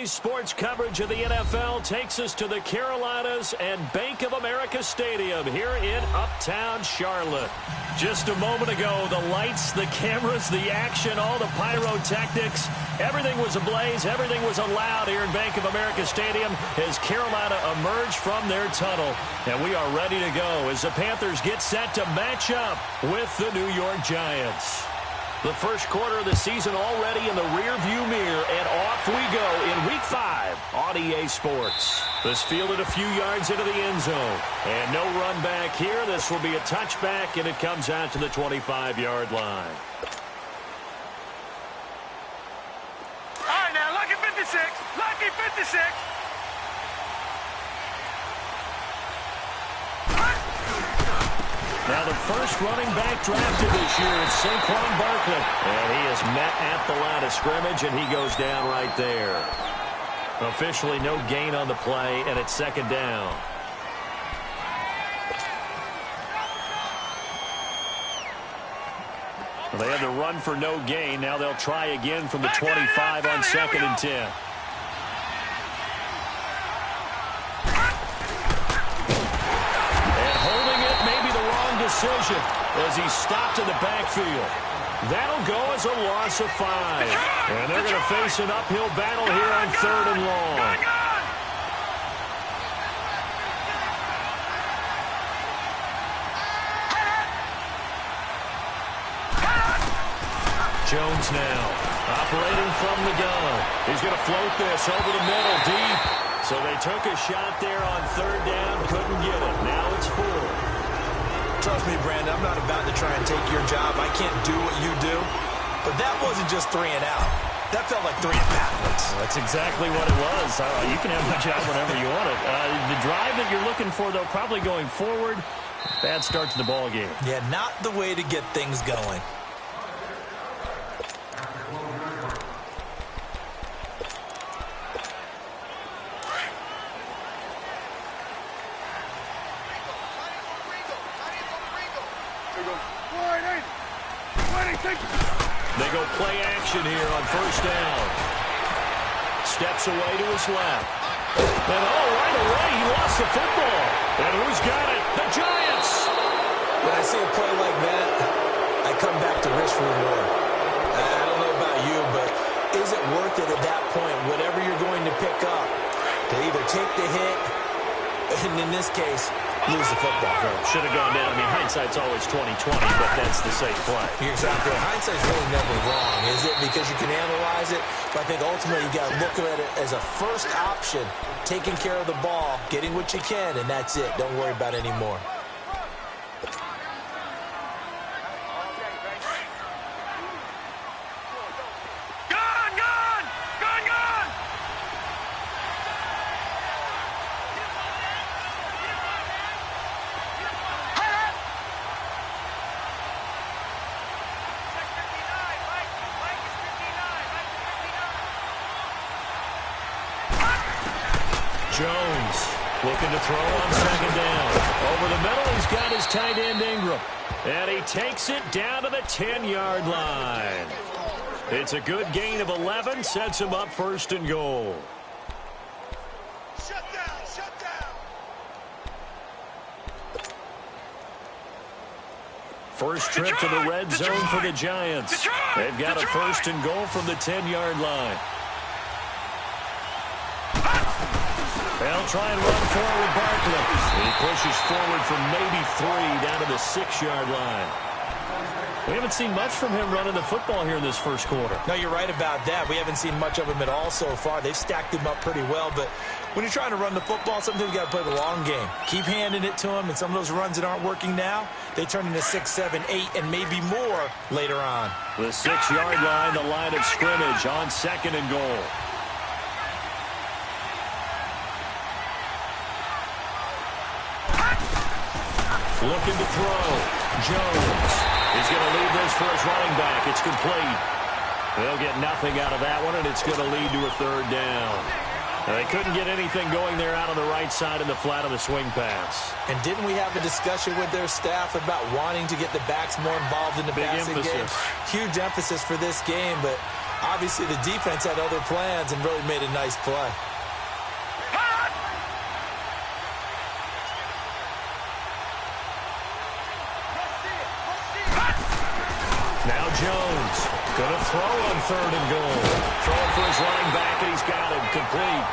Today's sports coverage of the NFL takes us to the Carolinas and Bank of America Stadium here in Uptown Charlotte. Just a moment ago, the lights, the cameras, the action, all the pyrotechnics, everything was ablaze, everything was allowed here in Bank of America Stadium as Carolina emerged from their tunnel. And we are ready to go as the Panthers get set to match up with the New York Giants. The first quarter of the season already in the rearview mirror, and off we go in Week 5 on EA Sports. This fielded a few yards into the end zone, and no run back here. This will be a touchback, and it comes out to the 25-yard line. All right, now, lucky 56, lucky 56. Now the first running back drafted this year is Saquon Barkley. And he is met at the line of scrimmage, and he goes down right there. Officially no gain on the play, and it's second down. Well, they had the run for no gain. Now they'll try again from the 25 on 2nd and 10. Decision as he stopped in the backfield. That'll go as a loss of 5. And they're going to face an uphill battle here on 3rd and long. Jones now operating from the gun. He's going to float this over the middle deep. So they took a shot there on 3rd down, couldn't get it. Now it's 4. Trust me, Brandon, I'm not about to try and take your job. I can't do what you do. But that wasn't just 3 and out. That felt like 3 and backwards. Well, that's exactly what it was. You can have the job whenever you want it. The drive that you're looking for, though, probably going forward. Bad start to the ball game. Yeah, not the way to get things going. They go play action here on 1st down. Steps away to his left. And right away, he lost the football. And who's got it? The Giants! When I see a play like that, I come back to risk reward. I don't know about you, but is it worth it at that point, whatever you're going to pick up, to either take the hit, and in this case, lose the football? Should have gone down. I mean, hindsight's always 20/20, but that's the safe play. You're exactly right. Hindsight's really never wrong, is it? Because you can analyze it, but I think ultimately you got to look at it as a first option, taking care of the ball, getting what you can, and that's it. Don't worry about it anymore. Jones looking to throw on 2nd down. Over the middle, he's got his tight end Ingram. And he takes it down to the 10-yard line. It's a good gain of 11, sets him up 1st and goal. Shut down, shut down. First trip to the red zone for the Giants. They've got a 1st and goal from the 10-yard line. They'll try and run forward Barkley. He pushes forward from maybe 3 down to the 6-yard line. We haven't seen much from him running the football here in this first quarter. No, you're right about that. We haven't seen much of him at all so far. They've stacked him up pretty well, but when you're trying to run the football, sometimes you got to play the long game. Keep handing it to him, and some of those runs that aren't working now, they turn into 6, 7, 8, and maybe more later on. The 6-yard line, the line of scrimmage on 2nd and goal. Looking to throw. Jones. He's going to leave this for his running back. It's complete. They'll get nothing out of that one, and it's going to lead to a 3rd down. Now, they couldn't get anything going there out on the right side in the flat of the swing pass. And didn't we have a discussion with their staff about wanting to get the backs more involved in the passing game? Huge emphasis for this game, but Obviously, the defense had other plans and really made a nice play. Now Jones going to throw on 3rd and goal. Throwing for his running back, and he's got him complete.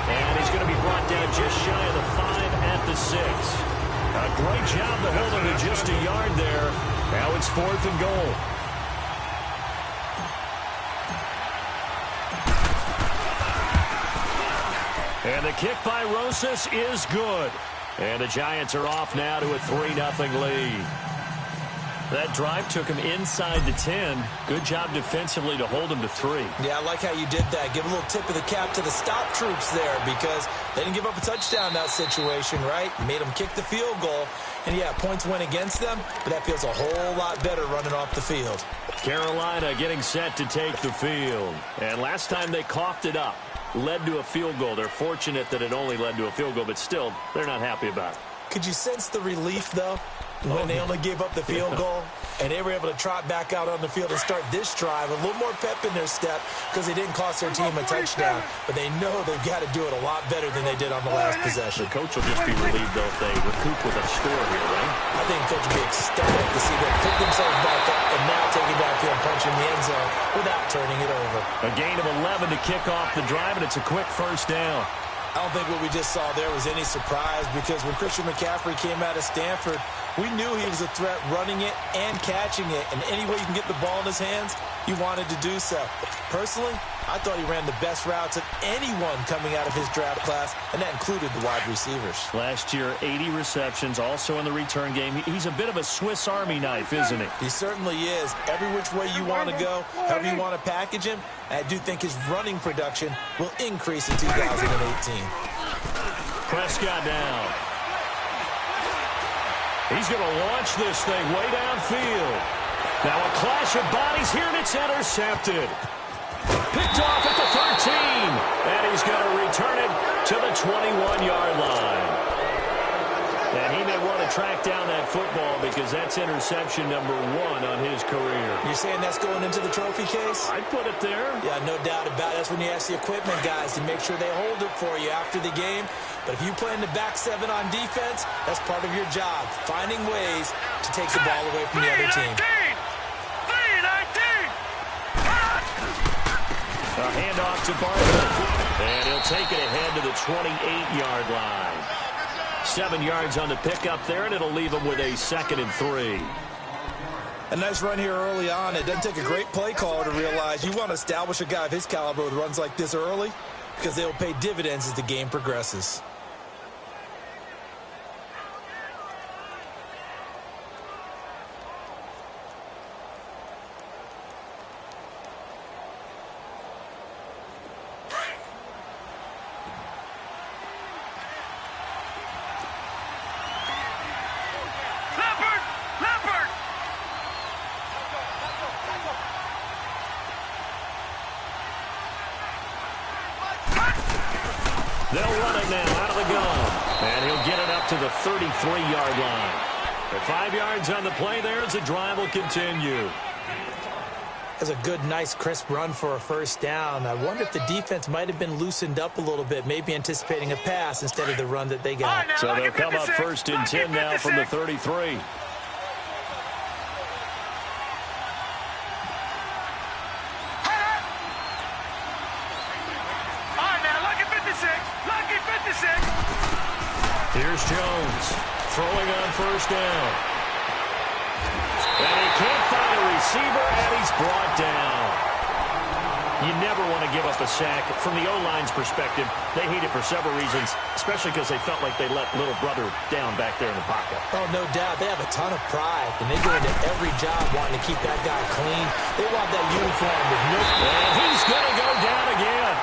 And he's going to be brought down just shy of the 5 at the 6. A great job to hold him to just a yard there. Now it's 4th and goal. And the kick by Rosas is good. And the Giants are off now to a 3-0 lead. That drive took him inside the 10. Good job defensively to hold him to 3. Yeah, I like how you did that. Give a little tip of the cap to the stop troops there because they didn't give up a touchdown in that situation, right? Made them kick the field goal. And, yeah, points went against them, but that feels a whole lot better running off the field. Carolina getting set to take the field. And last time they coughed it up, led to a field goal. They're fortunate that it only led to a field goal, but still, they're not happy about it. Could you sense the relief, though, when they only gave up the field goal and they were able to trot back out on the field and start this drive? A little more pep in their step because they didn't cost their team a touchdown, but they know they've got to do it a lot better than they did on the last possession. The coach will just be relieved, though, if they recoup with a score here, right? I think the coach will be ecstatic to see them pick themselves back up and now take it back here and punch in the end zone without turning it over. A gain of 11 to kick off the drive, and it's a quick 1st down. I don't think what we just saw there was any surprise because when Christian McCaffrey came out of Stanford, we knew he was a threat running it and catching it. And any way you can get the ball in his hands, he wanted to do so. Personally, I thought he ran the best routes of anyone coming out of his draft class, and that included the wide receivers. Last year, 80 receptions, also in the return game. He's a bit of a Swiss Army knife, isn't he? He certainly is. Every which way you want to go, however you want to package him, I do think his running production will increase in 2018. Prescott down. He's going to launch this thing way downfield. Now a clash of bodies here, and it's intercepted. Picked off at the 13. And he's going to return it to the 21-yard line. And he may want to track down that football because that's interception number 1 on his career. You're saying that's going into the trophy case? I'd put it there. Yeah, no doubt about it. That's when you ask the equipment guys to make sure they hold it for you after the game. But if you play in the back 7 on defense, that's part of your job, finding ways to take the ball away from the other team. A handoff to Barber. And he'll take it ahead to the 28-yard line. 7 yards on the pickup there, and it'll leave him with a 2nd and 3. A nice run here early on. It doesn't take a great play caller to realize you want to establish a guy of his caliber with runs like this early because they'll pay dividends as the game progresses. They'll run it now out of the gun. And he'll get it up to the 33-yard line. The 5 yards on the play there as the drive will continue. That's a good, nice, crisp run for a 1st down. I wonder if the defense might have been loosened up a little bit, maybe anticipating a pass instead of the run that they got. So they'll come up 1st and 10 now from the 33. Here's Jones throwing on 1st down. And he can't find a receiver, and he's brought down. You never want to give up a sack. From the O-line's perspective, they hate it for several reasons, especially because they felt like they let little brother down back there in the pocket. Oh, no doubt. They have a ton of pride, and they go into every job wanting to keep that guy clean. They want that uniform with no... And he's going to go down again.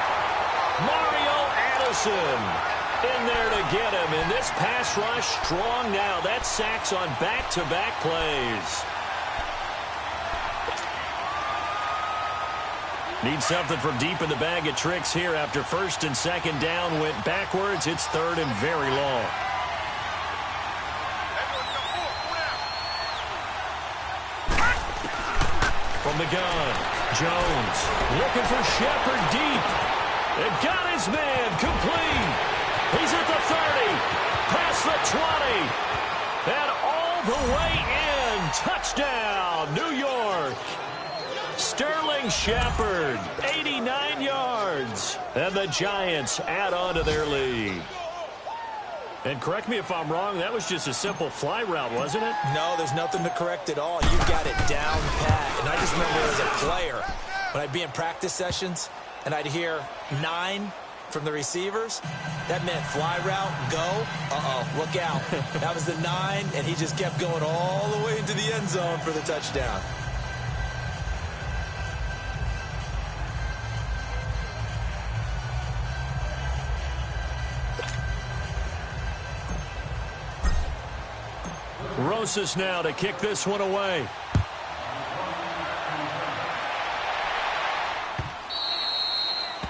Mario Addison in there to get him. And this pass rush strong now. That's sacks on back-to-back plays. Need something from deep in the bag of tricks here after 1st and 2nd down went backwards. It's 3rd and very long. From the gun. Jones looking for Shepard deep. It got his man complete. He's at the 30, past the 20, and all the way in. Touchdown, New York. Sterling Shepard, 89 yards. And the Giants add on to their lead. And correct me if I'm wrong, that was just a simple fly route, wasn't it? No, there's nothing to correct at all. You got it down pat. And I just remember as a player, when I'd be in practice sessions, and I'd hear 9 from the receivers, that meant fly route, go, look out. That was the 9, and he just kept going all the way into the end zone for the touchdown. Rosas now to kick this one away.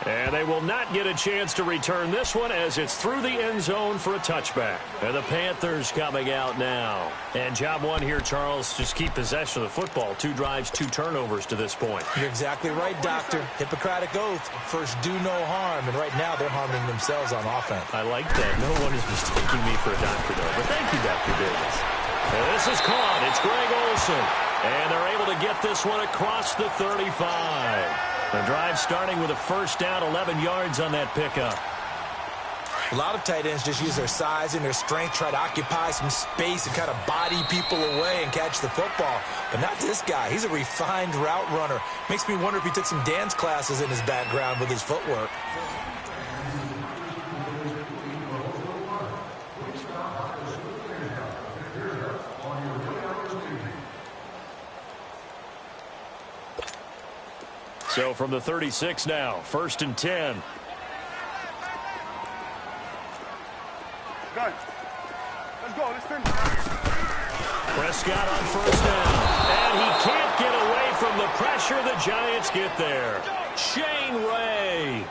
And they will not get a chance to return this one as it's through the end zone for a touchback. And the Panthers coming out now. And job one here, Charles, just keep possession of the football. 2 drives, 2 turnovers to this point. You're exactly right, Doctor. Hippocratic oath. First, do no harm. And right now, they're harming themselves on offense. I like that. No one is mistaking me for a doctor, though. But thank you, Dr. Davis. And this is caught. It's Greg Olsen. And they're able to get this one across the 35. The drive starting with a first down, 11 yards on that pickup. A lot of tight ends just use their size and their strength, try to occupy some space and kind of body people away and catch the football. But not this guy. He's a refined route runner. Makes me wonder if he took some dance classes in his background with his footwork. So from the 36 now, 1st and 10. Go. Let's go. Let's finish. Prescott on first down. And he can't get away from the pressure. The Giants get there. Shane Ray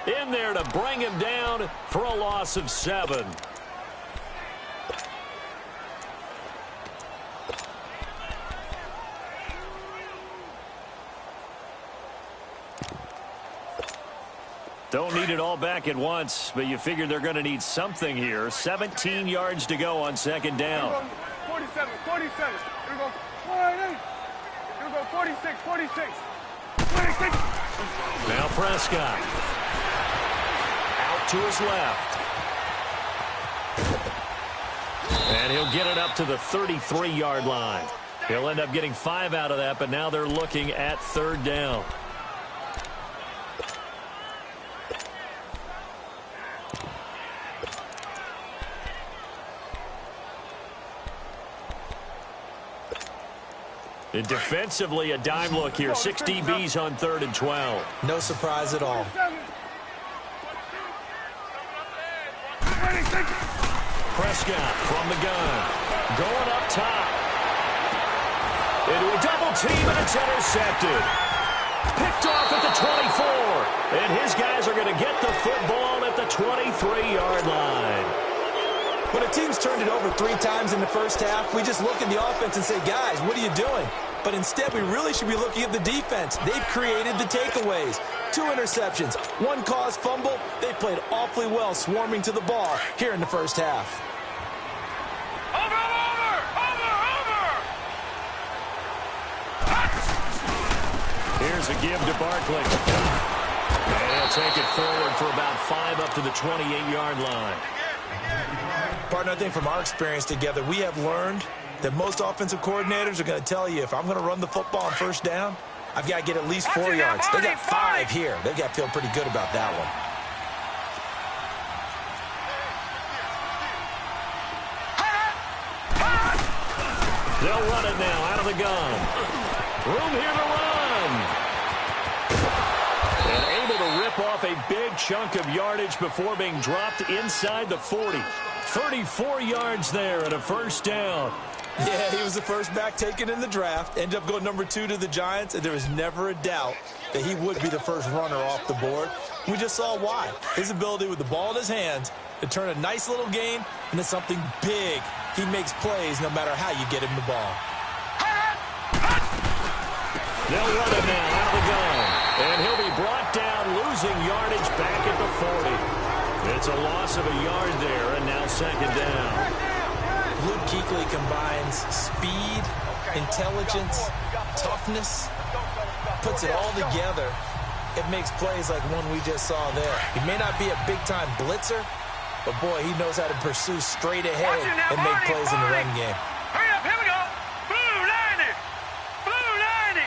in there to bring him down for a loss of 7. Don't need it all back at once, but you figure they're going to need something here. 17 yards to go on 2nd down. 47, 47. Here we go. 48. Here we go. 46, 46. 46. Now Prescott. Out to his left. And he'll get it up to the 33-yard line. He'll end up getting 5 out of that, but now they're looking at 3rd down. And defensively, a dime look here. 6 DBs on 3rd and 12. No surprise at all. Prescott from the gun. Going up top. Into a double team, and it's intercepted. Picked off at the 24. And his guys are going to get the football at the 23-yard line. When a team's turned it over 3 times in the first half, we just look at the offense and say, guys, what are you doing? But instead, we really should be looking at the defense. They've created the takeaways. 2 interceptions, 1 caused fumble. They played awfully well swarming to the ball here in the first half. Here's a give to Barkley. And he'll take it forward for about 5 up to the 28-yard line. Partner, I think from our experience together, we have learned that most offensive coordinators are going to tell you, if I'm going to run the football on 1st down, I've got to get at least 4 yards. They got 5 here. They've got to feel pretty good about that one. They'll run it now out of the gun. Room here to run. And able to rip off a big chunk of yardage before being dropped inside the 40. 34 yards there and a 1st down. Yeah, he was the first back taken in the draft. Ended up going number 2 to the Giants, and there was never a doubt that he would be the first runner off the board. We just saw why. His ability with the ball in his hands to turn a nice little gain into something big. He makes plays no matter how you get him the ball. They'll run it now out of the gun. 40. It's a loss of a yard there, and now second down. Luke Kuechly combines speed, intelligence, toughness, puts it all together. It makes plays like one we just saw there. He may not be a big-time blitzer, but, boy, he knows how to pursue straight ahead and make plays in the run game. Hurry up, here we go. Blue 90. Blue 90.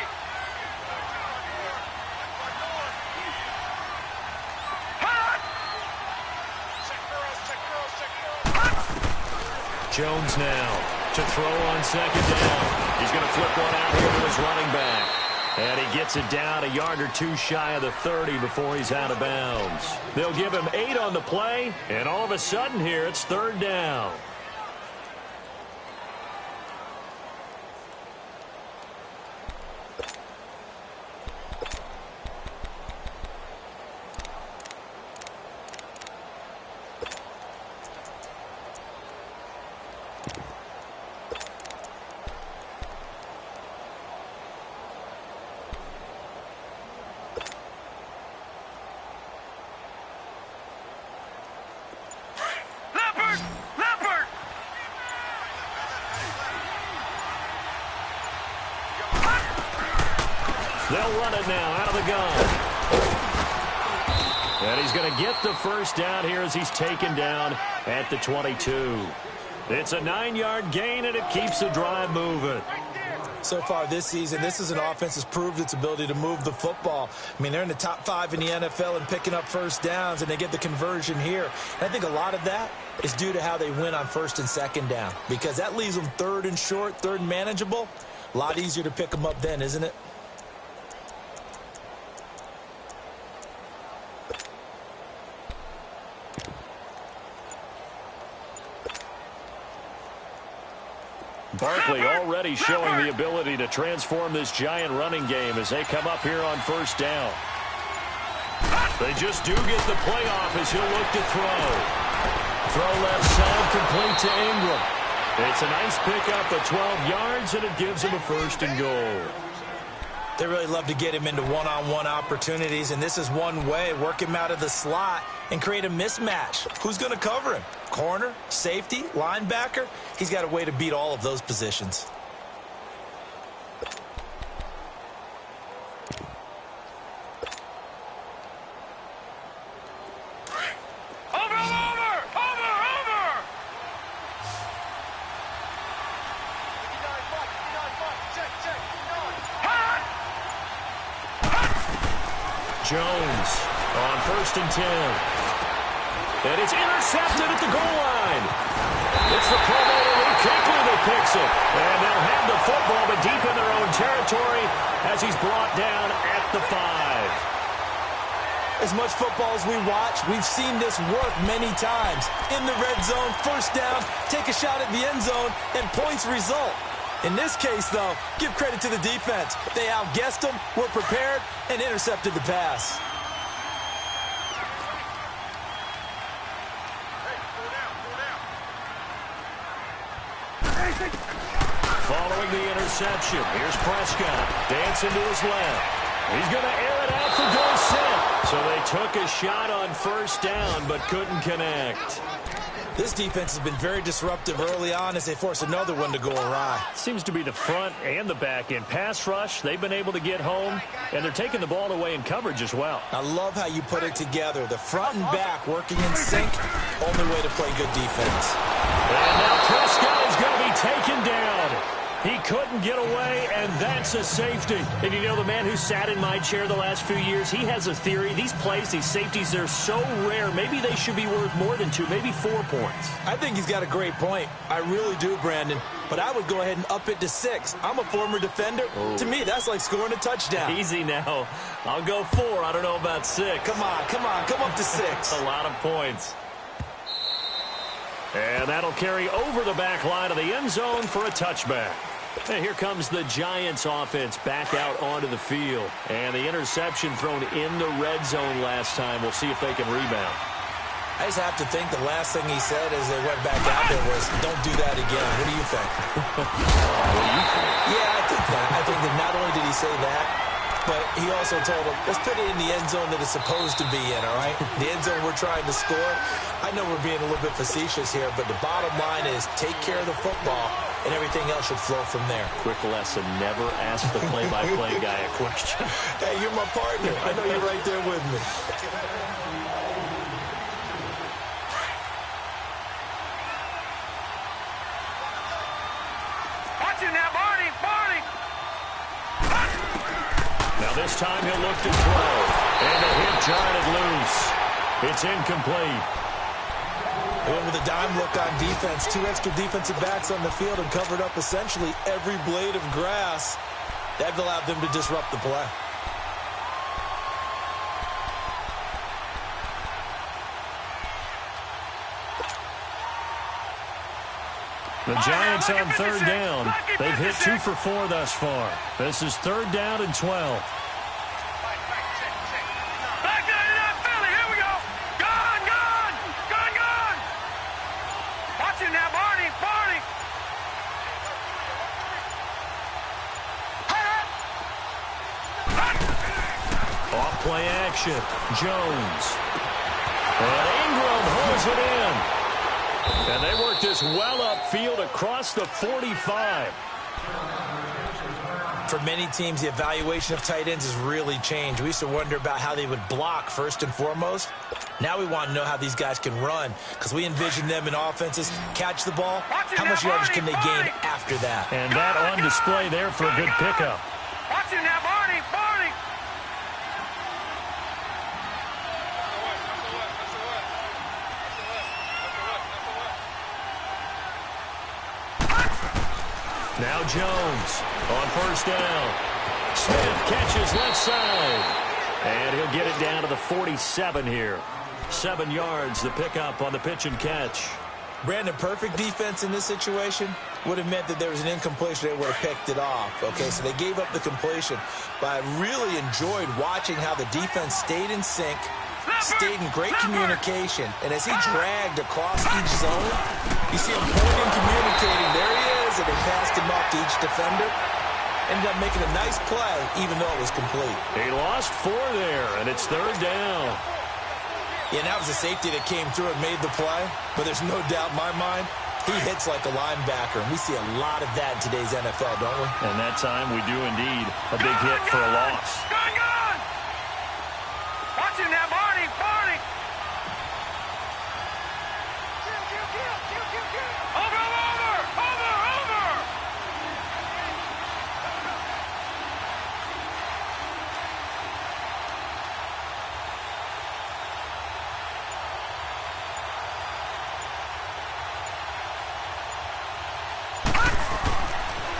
Hot. Jones now to throw on second down. He's going to flip one out here to his running back. And he gets it down a yard or two shy of the 30 before he's out of bounds. They'll give him 8 on the play, and all of a sudden here it's third down. They'll run it now out of the gun. And he's going to get the first down here as he's taken down at the 22. It's a 9-yard gain, and it keeps the drive moving. So far this season, this is an offense that's proved its ability to move the football. I mean, they're in the top 5 in the NFL in picking up first downs, and they get the conversion here. And I think a lot of that is due to how they win on first and second down, because that leaves them third and short, third and manageable. A lot easier to pick them up then, isn't it? Barkley already showing the ability to transform this giant running game as they come up here on first down. They just do get the play off as he'll look to throw. Throw left side complete to Ingram. It's a nice pickup of 12 yards, and it gives him a first and goal. They really love to get him into one-on-one opportunities, and this is one way. Work him out of the slot and create a mismatch. Who's going to cover him? Corner, safety, linebacker? He's got a way to beat all of those positions. Jones on first and 10. And it's intercepted at the goal line. It's the Pro Bowler Luke Kuechly that picks it. And they'll have the football, but deep in their own territory as he's brought down at the 5. As much football as we watch, we've seen this work many times. In the red zone, first down, take a shot at the end zone, and points result. In this case, though, give credit to the defense. They outguessed them, were prepared, and intercepted the pass. Following the interception, here's Prescott. Dancing to his left. He's going to air it out for Dorsett. So they took a shot on first down, but couldn't connect. This defense has been very disruptive early on as they force another one to go awry. Seems to be the front and the back end. Pass rush, they've been able to get home, and they're taking the ball away in coverage as well. I love how you put it together. The front and back working in sync, only way to play good defense. And now Prescott is going to be taken down. He couldn't get away, and that's a safety. And you know, the man who sat in my chair the last few years, he has a theory. These plays, these safeties, they're so rare. Maybe they should be worth more than 2, maybe 4 points. I think he's got a great point. I really do, Brandon. But I would go ahead and up it to 6. I'm a former defender. Oh. To me, that's like scoring a touchdown. Easy now. I'll go 4. I don't know about 6. Come on. Come up to 6. A lot of points. And that'll carry over the back line of the end zone for a touchback. And here comes the Giants offense back out onto the field. And the interception thrown in the red zone last time. We'll see if they can rebound. I just have to think the last thing he said as they went back out there was, don't do that again. What do you think? What do you think? Yeah, I think that. I think that not only did he say that, but he also told him, let's put it in the end zone that it's supposed to be in, all right? The end zone we're trying to score. I know we're being a little bit facetious here, but the bottom line is take care of the football, and everything else should flow from there. Quick lesson, never ask the play-by-play guy a question. Hey, you're my partner. I know you're right there with me. Now this time he'll look to throw. And the hit jarred loose. It's incomplete. They went with a dime look on defense. 2 extra defensive backs on the field and covered up essentially every blade of grass. That allowed them to disrupt the play. The Giants on third down. They've hit 2 for 4 thus far. This is third down and 12. Back to Philly. Here we go. Gone. Watch it now, Barney. Off play action. Jones. And Ingram holds it in. And they work this well upfield across the 45. For many teams, the evaluation of tight ends has really changed. We used to wonder about how they would block first and foremost. Now we want to know how these guys can run, because we envision them in offenses catch the ball. How much yardage can they gain after that? And that on display there for a good pickup. Watch it now, Barney. Now Jones on first down. Smith catches left side. And he'll get it down to the 47 here. 7 yards, the pickup on the pitch and catch. Brandon, perfect defense in this situation would have meant that there was an incompletion. They would have picked it off. Okay, so they gave up the completion. But I really enjoyed watching how the defense stayed in sync, stayed in great communication. And as he dragged across each zone, you see him pointing, communicating. There he is, and they passed him off to each defender. Ended up making a nice play, even though it was complete. He lost 4 there, and it's third down. Yeah, and that was a safety that came through and made the play. But there's no doubt in my mind, he hits like a linebacker. And we see a lot of that in today's NFL, don't we? And that time we do indeed. A big hit for a loss. Gone. Watch it now, Barney. Over.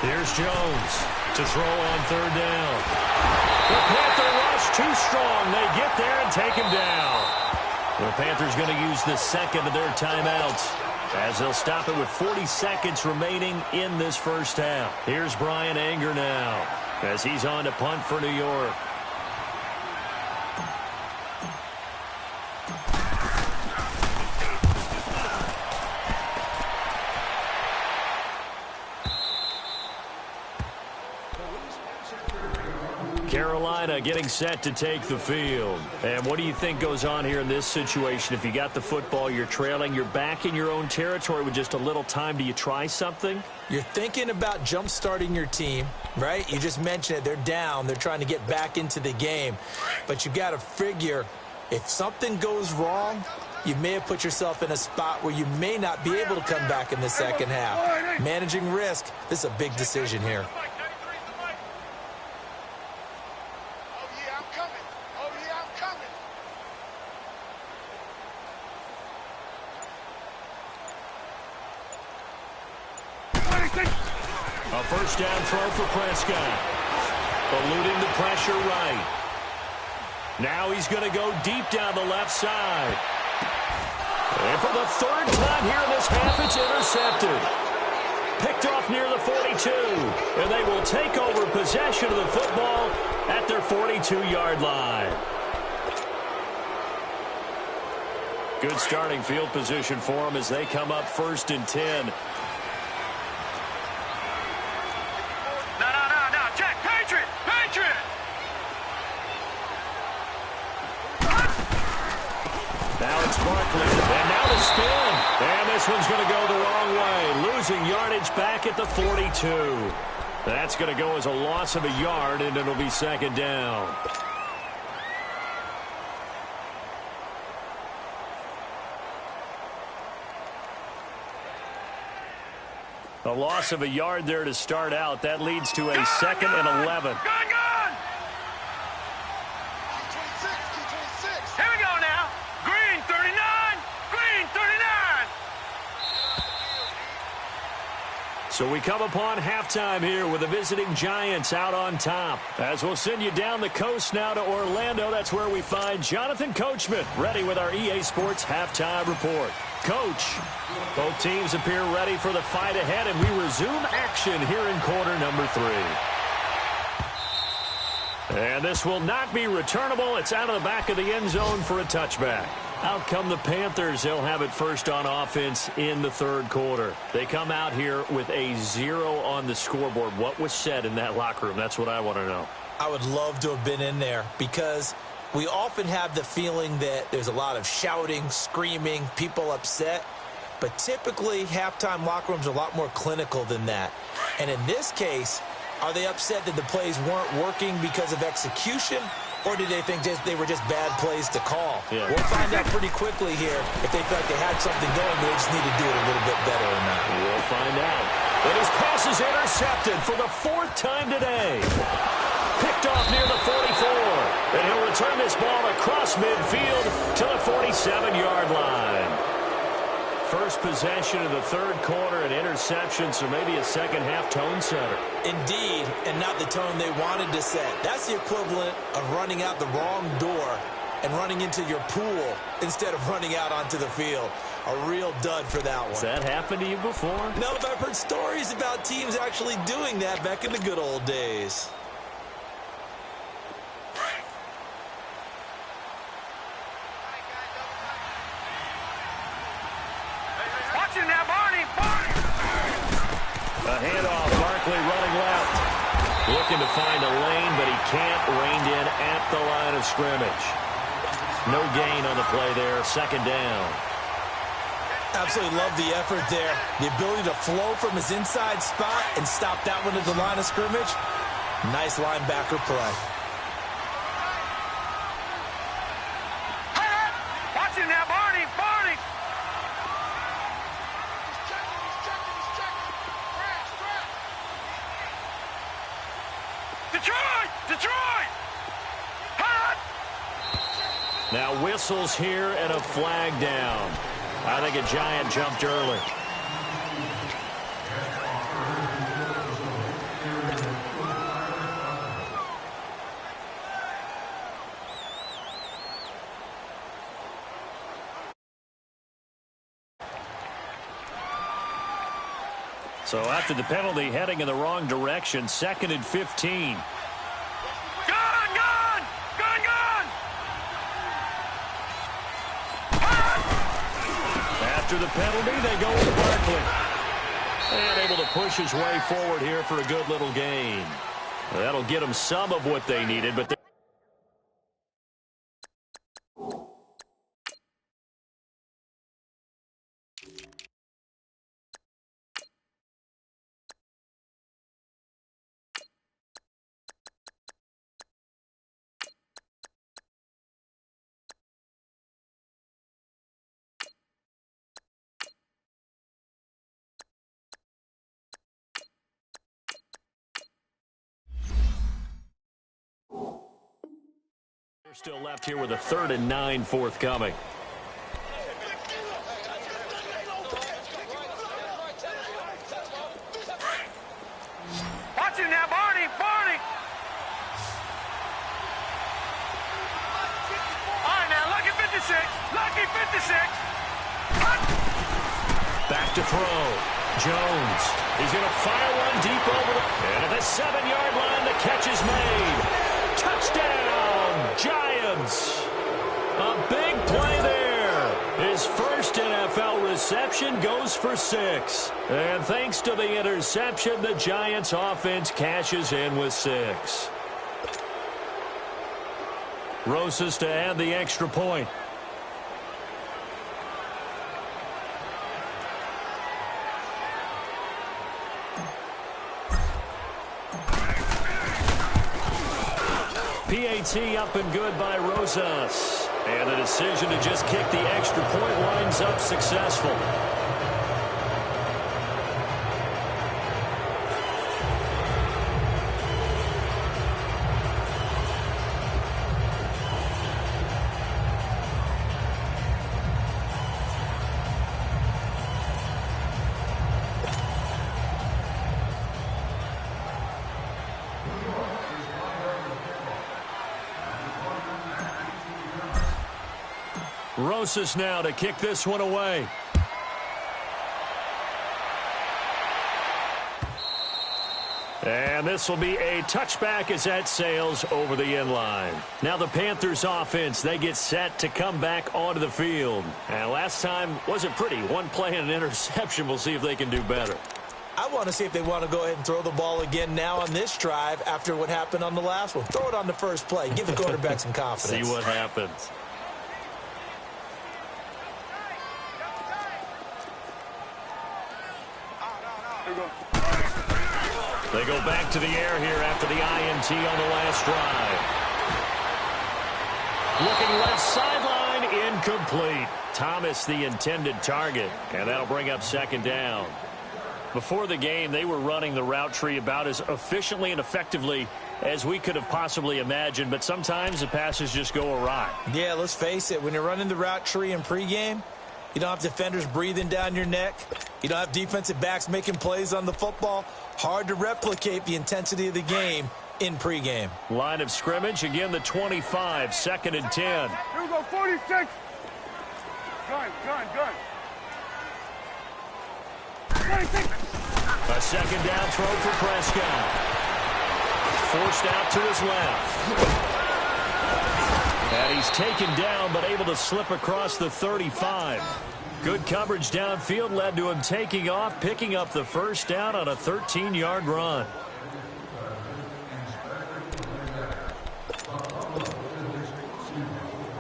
Here's Jones to throw on third down. The Panther rush too strong. They get there and take him down. The Panthers going to use the second of their timeouts as they'll stop it with 40 seconds remaining in this first half. Here's Brian Anger now as he's on to punt for New York. Carolina getting set to take the field. And what do you think goes on here in this situation? If you got the football, you're trailing, you're back in your own territory with just a little time. Do you try something? You're thinking about jump-starting your team, right? You just mentioned it. They're down. They're trying to get back into the game. But you got to figure, if something goes wrong, you may have put yourself in a spot where you may not be able to come back in the second half. Managing risk, this is a big decision here. A first down throw for Prescott. Eluding the pressure right. Now he's going to go deep down the left side. And for the third time here in this half, it's intercepted. Picked off near the 42. And they will take over possession of the football at their 42-yard line. Good starting field position for them as they come up 1st and 10. Barkley. And now the spin. And this one's going to go the wrong way. Losing yardage back at the 42. That's going to go as a loss of a yard, and it'll be second down. A loss of a yard there to start out. That leads to a second and 11. Gun! Here we go now. Green 39. Green 39. So we come upon halftime here with the visiting Giants out on top. As we'll send you down the coast now to Orlando, that's where we find Jonathan Coachman ready with our EA Sports halftime report. Coach, both teams appear ready for the fight ahead, and we resume action here in quarter number 3. And this will not be returnable. It's out of the back of the end zone for a touchback. Out come the Panthers. They'll have it first on offense in the third quarter. They come out here with a 0 on the scoreboard. What was said in that locker room? That's what I want to know. I would love to have been in there because we often have the feeling that there's a lot of shouting, screaming, people upset. But typically, halftime locker rooms are a lot more clinical than that. And in this case, are they upset that the plays weren't working because of execution? Or did they think they were just bad plays to call? Yeah. We'll find out pretty quickly here if they felt like they had something going, but they just need to do it a little bit better or not. We'll find out. And his pass is intercepted for the 4th time today. Picked off near the 44. And he'll return this ball across midfield to the 47-yard line. First possession of the third quarter, an interception, so maybe a second-half tone setter. Indeed, and not the tone they wanted to set. That's the equivalent of running out the wrong door and running into your pool instead of running out onto the field. A real dud for that one. Has that happened to you before? No, but I've heard stories about teams actually doing that back in the good old days. Watch it now, Barney. A handoff, Barkley running left. Looking to find a lane, but he can't. Reined in at the line of scrimmage. No gain on the play there. Second down. Absolutely love the effort there. The ability to flow from his inside spot and stop that one at the line of scrimmage. Nice linebacker play. Watch it now, Barney. Detroit! Now whistles here and a flag down. I think a Giant jumped early. So after the penalty, heading in the wrong direction, 2nd and 15. After the penalty, they go with Barkley. And able to push his way forward here for a good little gain. That'll get them some of what they needed, but still left here with a 3rd and 9 forthcoming. Watch it now, Barney. All right, now, lucky 56. Back to throw. Jones. He's going to fire one deep over and at the 7-yard line, the catch is made. Touchdown, Giants. A big play there. His first NFL reception goes for 6. And thanks to the interception, the Giants offense cashes in with 6. Rosas to add the extra point. PAT up and good by Rosas. And the decision to just kick the extra point winds up successful. Rosas now to kick this one away. And this will be a touchback as that sails over the end line. Now the Panthers offense, they get set to come back onto the field. And last time wasn't pretty. One play and an interception. We'll see if they can do better. I want to see if they want to go ahead and throw the ball again now on this drive after what happened on the last one. Throw it on the first play. Give the quarterback some confidence. See what happens. They go back to the air here after the INT on the last drive. Looking left sideline, incomplete. Thomas the intended target, and that'll bring up second down. Before the game, they were running the route tree about as efficiently and effectively as we could have possibly imagined, but sometimes the passes just go awry. Yeah, let's face it, when you're running the route tree in pregame, you don't have defenders breathing down your neck. You don't have defensive backs making plays on the football. Hard to replicate the intensity of the game in pregame. Line of scrimmage, again the 25, 2nd and 10. Here we go, 46. Gun. 26. A second down throw for Prescott. Forced out to his left. And he's taken down, but able to slip across the 35. Good coverage downfield led to him taking off, picking up the first down on a 13-yard run.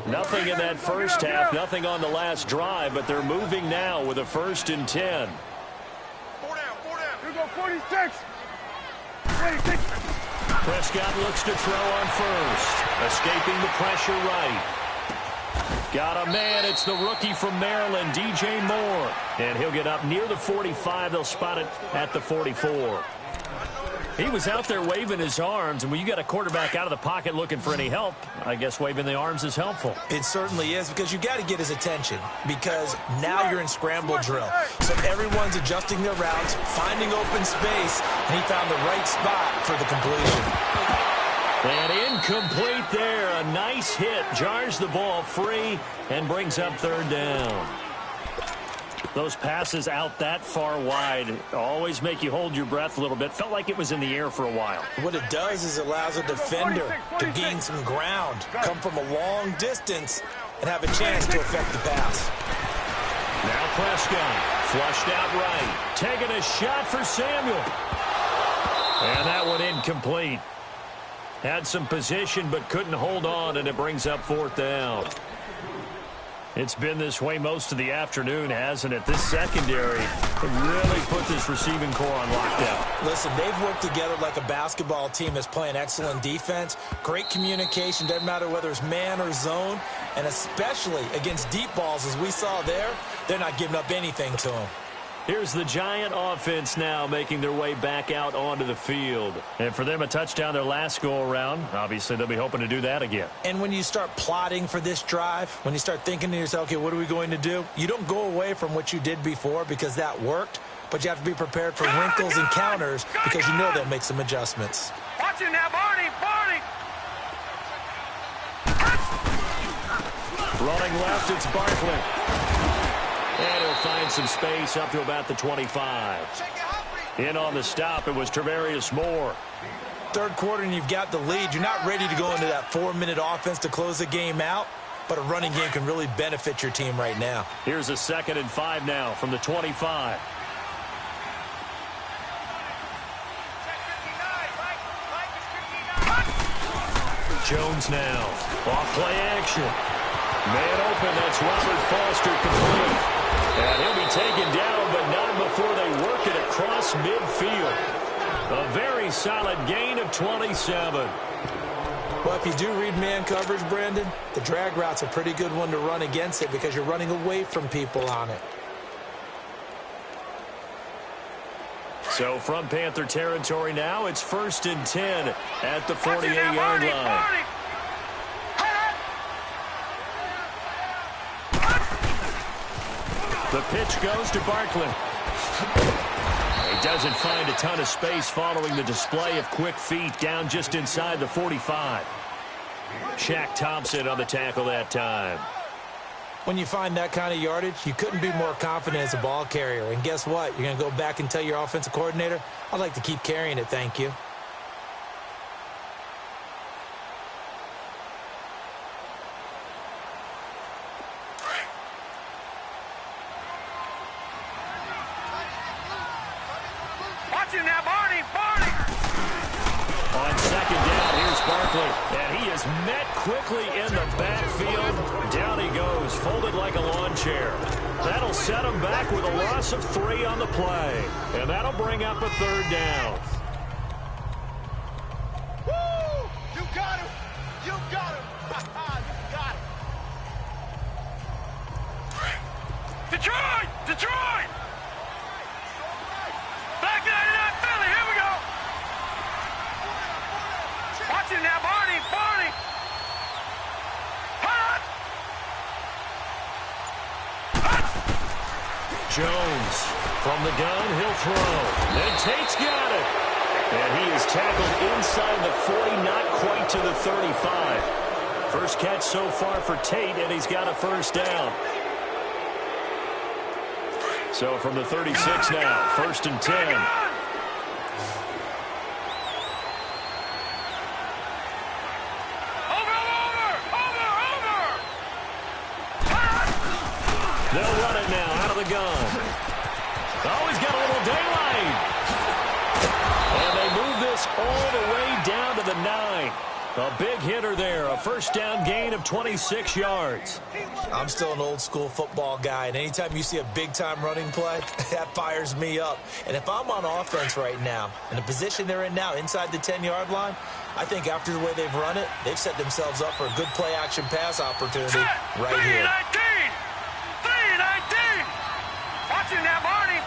Nothing in that first half, nothing on the last drive, but they're moving now with a 1st and 10. 4 down. Here we go, 46. 26. Prescott looks to throw on first. Escaping the pressure right. Got a man. It's the rookie from Maryland, DJ Moore. And he'll get up near the 45. They'll spot it at the 44. He was out there waving his arms, and when you got a quarterback out of the pocket looking for any help, I guess waving the arms is helpful. It certainly is, because you got to get his attention, because now you're in scramble drill. So everyone's adjusting their routes, finding open space, and he found the right spot for the completion. And incomplete there. A nice hit. Jars the ball free and brings up 3rd down. Those passes out that far wide always make you hold your breath a little bit. Felt like it was in the air for a while. What it does is it allows a defender to gain some ground, come from a long distance, and have a chance to affect the pass. Now Prescott, flushed out right. Taking a shot for Samuel. And that one incomplete. Had some position but couldn't hold on, and it brings up 4th down. It's been this way most of the afternoon, hasn't it? This secondary really put this receiving core on lockdown. Listen, they've worked together like a basketball team that's playing excellent defense. Great communication, doesn't matter whether it's man or zone. And especially against deep balls, as we saw there, they're not giving up anything to them. Here's the Giant offense now making their way back out onto the field. And for them, a touchdown their last go-around. Obviously, they'll be hoping to do that again. And when you start plotting for this drive, when you start thinking to yourself, okay, what are we going to do? You don't go away from what you did before because that worked, but you have to be prepared for wrinkles and counters because you know they'll make some adjustments. Watch it now, Barney. Running left, it's Barkley. And he'll find some space up to about the 25. In on the stop, it was Travarius Moore. 3rd quarter and you've got the lead. You're not ready to go into that 4-minute offense to close the game out, but a running game can really benefit your team right now. Here's a 2nd and 5 now from the 25. Jones now. Off play action. Man open, that's Robert Foster complete. And he'll be taken down, but not before they work it across midfield. A very solid gain of 27. Well, Well, if you do read man coverage, Brandon, the drag route's a pretty good one to run against it because you're running away from people on it. So from Panther territory now, it's 1st and 10 at the 48-yard line. The pitch goes to Barkley. He doesn't find a ton of space following the display of quick feet down just inside the 45. Shaq Thompson on the tackle that time. When you find that kind of yardage, you couldn't be more confident as a ball carrier. And guess what? You're going to go back and tell your offensive coordinator, I'd like to keep carrying it, thank you. Watching now, Barney! On 2nd down, here's Barkley. And he is met quickly in the backfield. Down he goes, folded like a lawn chair. That'll set him back with a loss of 3 on the play. And that'll bring up a 3rd down. Woo! You got him! You got him! You got him! Detroit! Detroit! Back 99 Philly, here we go! Watch it now, Barney! Jones from the gun, he'll throw. And Tate's got it. And he is tackled inside the 40, not quite to the 35. First catch so far for Tate, and he's got a 1st down. So from the 36 now, 1st and 10. They'll run it now out of the gun. Oh, he's got a little daylight. And they move this all the way down to the 9. A big hitter there, a 1st down gain of 26 yards. I'm still an old-school football guy, and anytime you see a big-time running play, that fires me up. And if I'm on offense right now, in the position they're in now, inside the 10-yard line, I think after the way they've run it, they've set themselves up for a good play-action pass opportunity right here. 3-19! Watching now, Barney!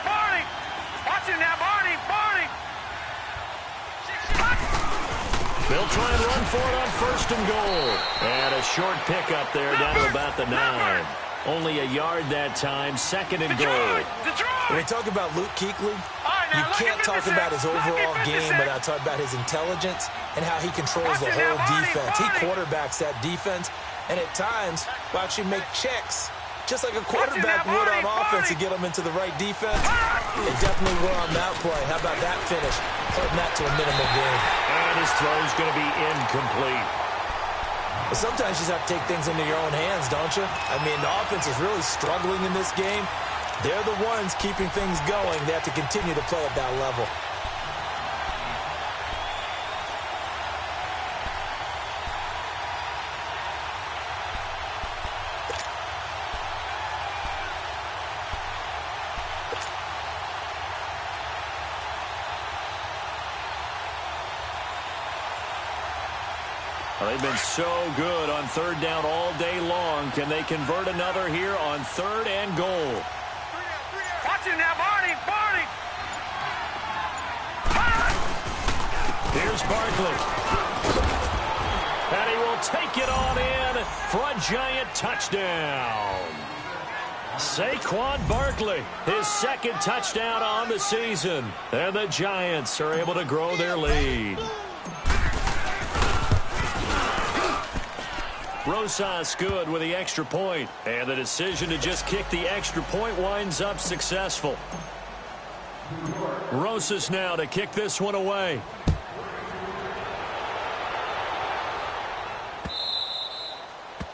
Watching now, Barney! They'll try and run for it on 1st and goal. And a short pickup there down to about the 9. Only a yard that time, 2nd and goal. When we talk about Luke Kuechly, you can't talk about his overall game without talking about his intelligence and how he controls the whole defense. He quarterbacks that defense, and at times will actually make checks, just like a quarterback would on offense, to get them into the right defense. They definitely were on that play. How about that finish? Holding that to a minimal gain. And his throw's going to be incomplete. But sometimes you just have to take things into your own hands, don't you? I mean, the offense is really struggling in this game. They're the ones keeping things going. They have to continue to play at that level. Well, they've been so good on 3rd down all day long. Can they convert another here on 3rd and goal? Watch it now, Barney! Here's Barkley. And he will take it on in for a giant touchdown. Saquon Barkley, his 2nd touchdown on the season. And the Giants are able to grow their lead. Rosas good with the extra point, and the decision to just kick the extra point winds up successful. Rosas now to kick this one away.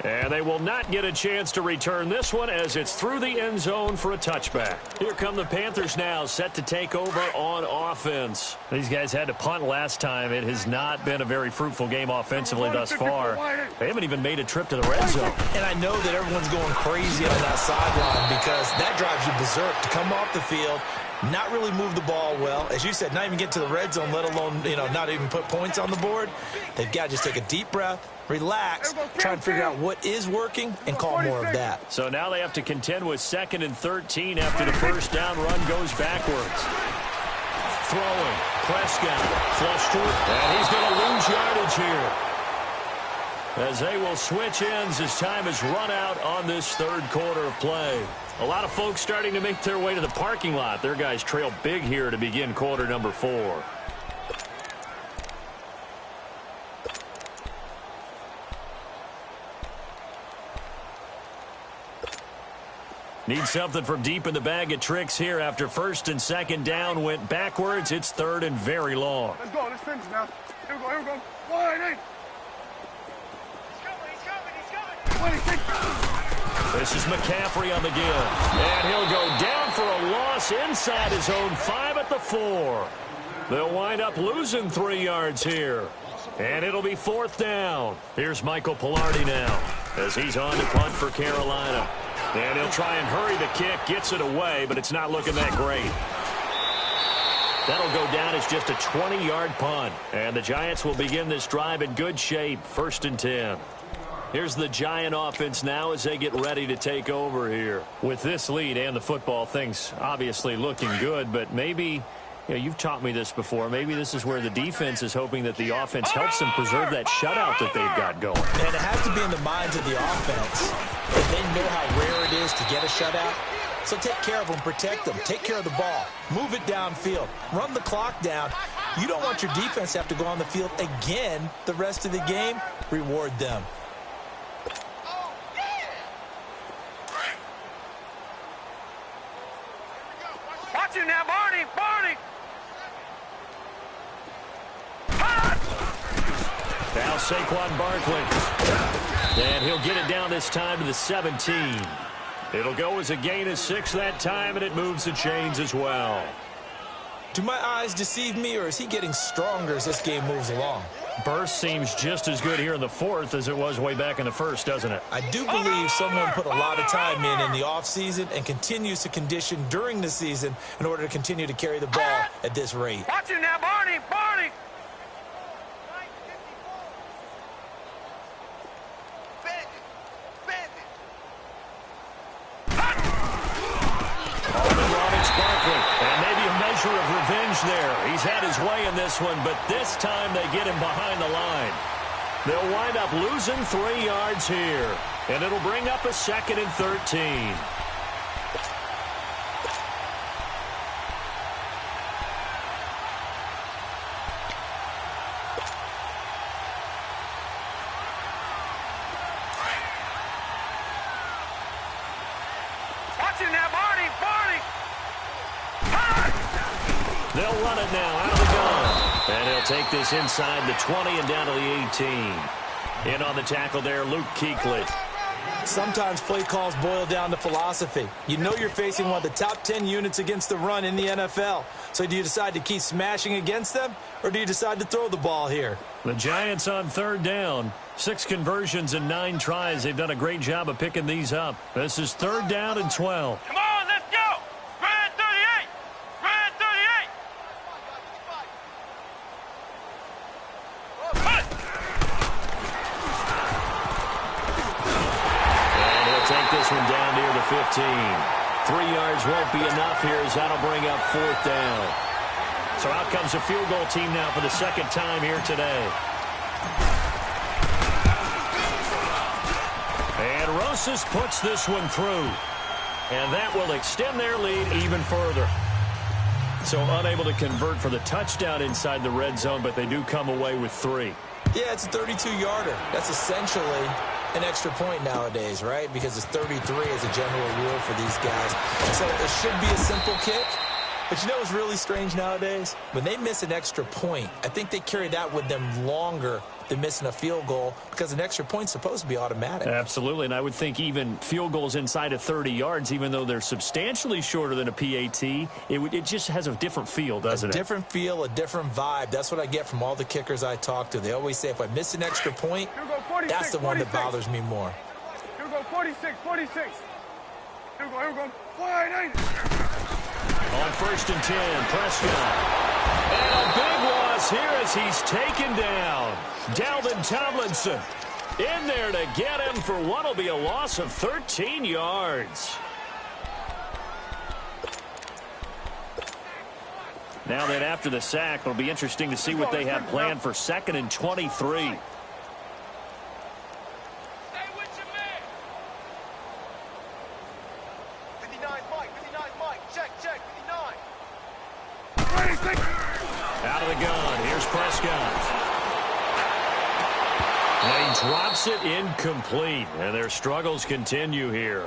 And they will not get a chance to return this one as it's through the end zone for a touchback. Here come the Panthers now, set to take over on offense. These guys had to punt last time. It has not been a very fruitful game offensively thus far. They haven't even made a trip to the red zone. And I know that everyone's going crazy on that sideline because that drives you berserk to come off the field not really move the ball well. As you said, not even get to the red zone, let alone, not even put points on the board. They've got to just take a deep breath, relax, try and figure out what is working, and call more of that. So now they have to contend with 2nd and 13 after the first down run goes backwards. Throwing, Prescott, flush to it, and he's going to lose yardage here, as they will switch ends as time has run out on this third quarter of play. A lot of folks starting to make their way to the parking lot. Their guys trail big here to begin quarter number 4. Need something from deep in the bag of tricks here after 1st and 2nd down went backwards. It's 3rd and very long. Let's go. Let's finish now. Here we go. Here we go. Wide 8. This is McCaffrey on the give. And he'll go down for a loss inside his own 5 at the 4. They'll wind up losing 3 yards here. And it'll be 4th down. Here's Michael Pilardi now as he's on to punt for Carolina. And he'll try and hurry the kick, gets it away, but it's not looking that great. That'll go down as just a 20-yard punt. And the Giants will begin this drive in good shape, 1st and 10. Here's the Giant offense now as they get ready to take over here. With this lead and the football, things obviously looking good, but maybe, you've taught me this before, maybe this is where the defense is hoping that the offense helps them preserve that shutout that they've got going. And it has to be in the minds of the offense. They know how rare it is to get a shutout. So take care of them, protect them, take care of the ball, move it downfield, run the clock down. You don't want your defense to have to go on the field again the rest of the game. Reward them. Watch it now, Barney. Barney. Now Saquon Barkley. And he'll get it down this time to the 17. It'll go as a gain of 6 that time, and it moves the chains as well. Do my eyes deceive me, or is he getting stronger as this game moves along? Burst seems just as good here in the 4th as it was way back in the 1st, doesn't it? I do believe someone put a lot of time in the offseason and continues to condition during the season in order to continue to carry the ball at this rate. Watch it now, Barney. Barney. Of revenge there. He's had his way in this one, but this time they get him behind the line. They'll wind up losing 3 yards here, and it'll bring up a 2nd and 13. Watch it now, Barney. Barney. They'll run it now out of the gun. And he'll take this inside the 20 and down to the 18. In on the tackle there, Luke Kuechly. Sometimes play calls boil down to philosophy. You know you're facing one of the top 10 units against the run in the NFL. So do you decide to keep smashing against them, or do you decide to throw the ball here? The Giants on 3rd down. 6 conversions and 9 tries. They've done a great job of picking these up. This is 3rd down and 12. Come on, let's go. Red 38. Red 38. And he'll take this one down near the 15. 3 yards won't be enough here as that'll bring up 4th down. So out comes a field goal team now for the 2nd time here today. And Rosas puts this one through. And that will extend their lead even further. So unable to convert for the touchdown inside the red zone, but they do come away with 3. Yeah, it's a 32-yarder. That's essentially an extra point nowadays, right? Because it's 33 as a general rule for these guys. So it should be a simple kick. But you know what's really strange nowadays? When they miss an extra point, I think they carry that with them longer than missing a field goal, because an extra point's supposed to be automatic. Absolutely, and I would think even field goals inside of 30 yards, even though they're substantially shorter than a PAT, it just has a different feel, doesn't it? A different feel, a different vibe. That's what I get from all the kickers I talk to. They always say if I miss an extra point, 46, that's the one 46. that bothers me more. Here we go, 46, 46. Here we go, here we go. Wide 8. On 1st and 10, Prescott. And a big loss here as he's taken down. Dalvin Tomlinson in there to get him for what will be a loss of 13 yards. Now then, after the sack, it'll be interesting to see what they have planned for 2nd and 23. Out of the gun. Here's Prescott. And he drops it incomplete. And their struggles continue here.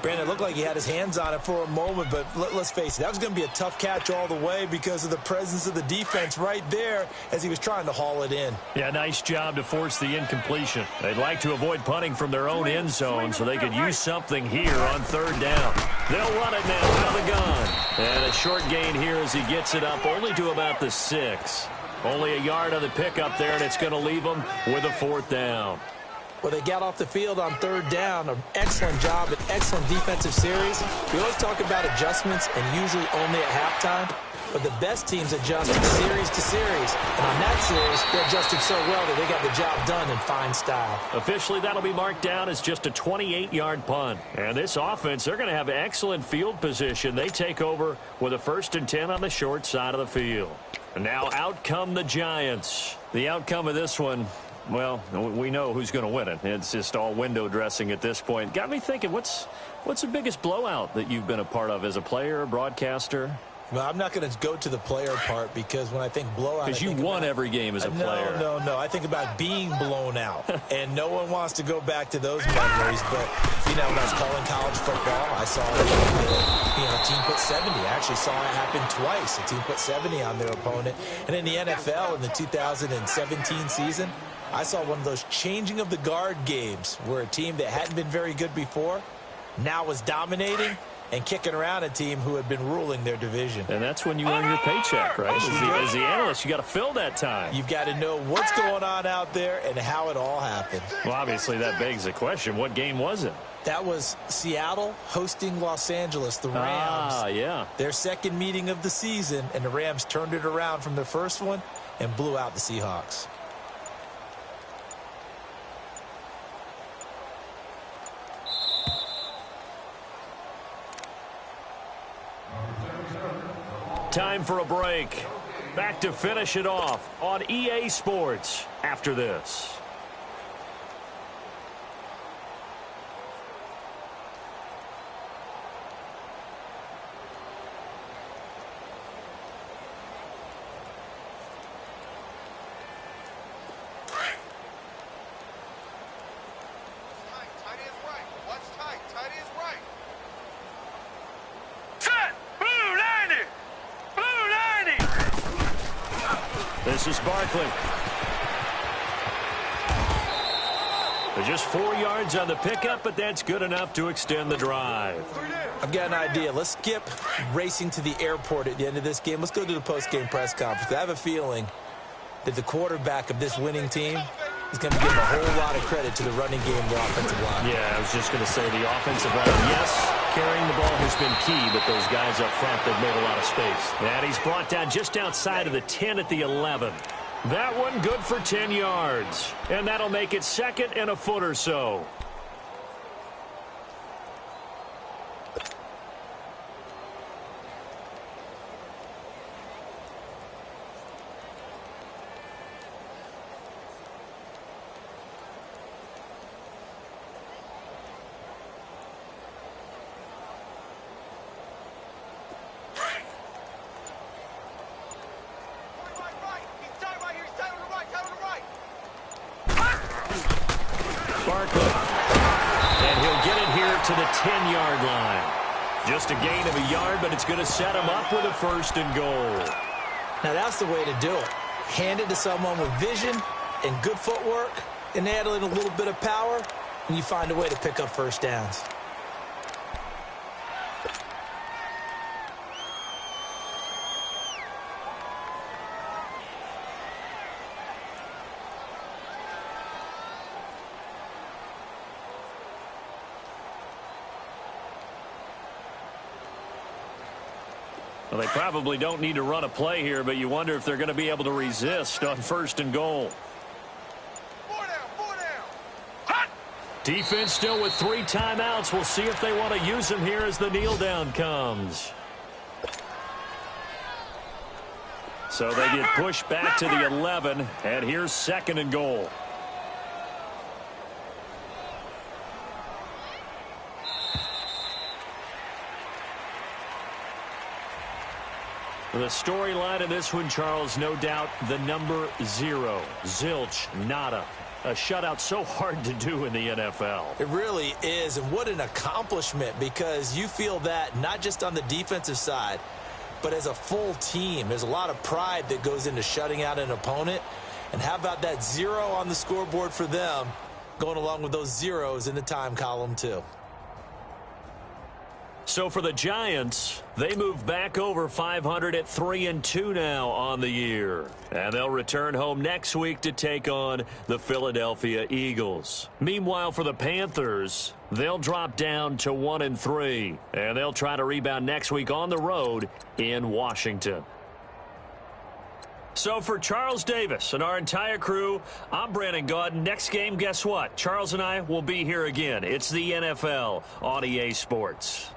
Brandon, it looked like he had his hands on it for a moment, but let's face it, that was going to be a tough catch all the way because of the presence of the defense right there as he was trying to haul it in. Yeah, nice job to force the incompletion. They'd like to avoid punting from their own end zone so they could use something here on 3rd down. They'll run it now out of the gun. And a short gain here as he gets it up only to about the 6. Only a yard on the pickup there, and it's going to leave them with a 4th down. Well, they got off the field on 3rd down. An excellent job, an excellent defensive series. We always talk about adjustments and usually only at halftime. But the best teams adjust from series to series. And on that series, they adjusted so well that they got the job done in fine style. Officially, that'll be marked down as just a 28-yard punt. And this offense, they're going to have excellent field position. They take over with a 1st and 10 on the short side of the field. And now out come the Giants. The outcome of this one, well, we know who's going to win it. It's just all window dressing at this point. Got me thinking, what's the biggest blowout that you've been a part of as a player, broadcaster? Well, I'm not going to go to the player part because when I think blowout, because you won every game as a player. No. I think about being blown out, and no one wants to go back to those memories. But you know, when I was calling college football, I saw a team put 70. I actually saw it happen twice. A team put 70 on their opponent, and in the NFL in the 2017 season, I saw one of those changing of the guard games where a team that hadn't been very good before now was dominating and kicking around a team who had been ruling their division. And that's when you earn your paycheck, right? As the analyst, you got to fill that time. You've got to know what's going on out there and how it all happened. Well, obviously, that begs the question, what game was it? That was Seattle hosting Los Angeles, the Rams. Ah, yeah. Their second meeting of the season, and the Rams turned it around from their first one and blew out the Seahawks. Time for a break. Back to finish it off on EA Sports after this. This is Barkley. They're just 4 yards on the pickup, but that's good enough to extend the drive. I've got an idea. Let's skip racing to the airport at the end of this game. Let's go to the post-game press conference. I have a feeling that the quarterback of this winning team is going to give a whole lot of credit to the running game, the offensive line. Yeah, I was just going to say the offensive line, yes, carrying the ball has been key, but those guys up front, they've made a lot of space. And he's brought down just outside of the 10 at the 11. That one good for 10 yards. And that'll make it 2nd and a foot or so. Barkley. And he'll get it here to the 10-yard line. Just a gain of a yard, but it's going to set him up with a 1st and goal. Now that's the way to do it. Hand it to someone with vision and good footwork, and add in a little bit of power, and you find a way to pick up first downs. Well, they probably don't need to run a play here, but you wonder if they're going to be able to resist on 1st and goal. 4 down, 4 down. Hot. Defense still with 3 timeouts. We'll see if they want to use them here as the kneel down comes. So they get pushed back to the 11, and here's 2nd and goal. The storyline of this one, Charles, no doubt the number 0. Zilch, nada. A shutout so hard to do in the NFL. It really is, and what an accomplishment, because you feel that not just on the defensive side, but as a full team. There's a lot of pride that goes into shutting out an opponent. And how about that 0 on the scoreboard for them, going along with those zeros in the time column too. So for the Giants, they move back over 500 at 3-2 now on the year. And they'll return home next week to take on the Philadelphia Eagles. Meanwhile, for the Panthers, they'll drop down to 1-3. And they'll try to rebound next week on the road in Washington. So for Charles Davis and our entire crew, I'm Brandon Gaudin. Next game, guess what? Charles and I will be here again. It's the NFL on EA Sports.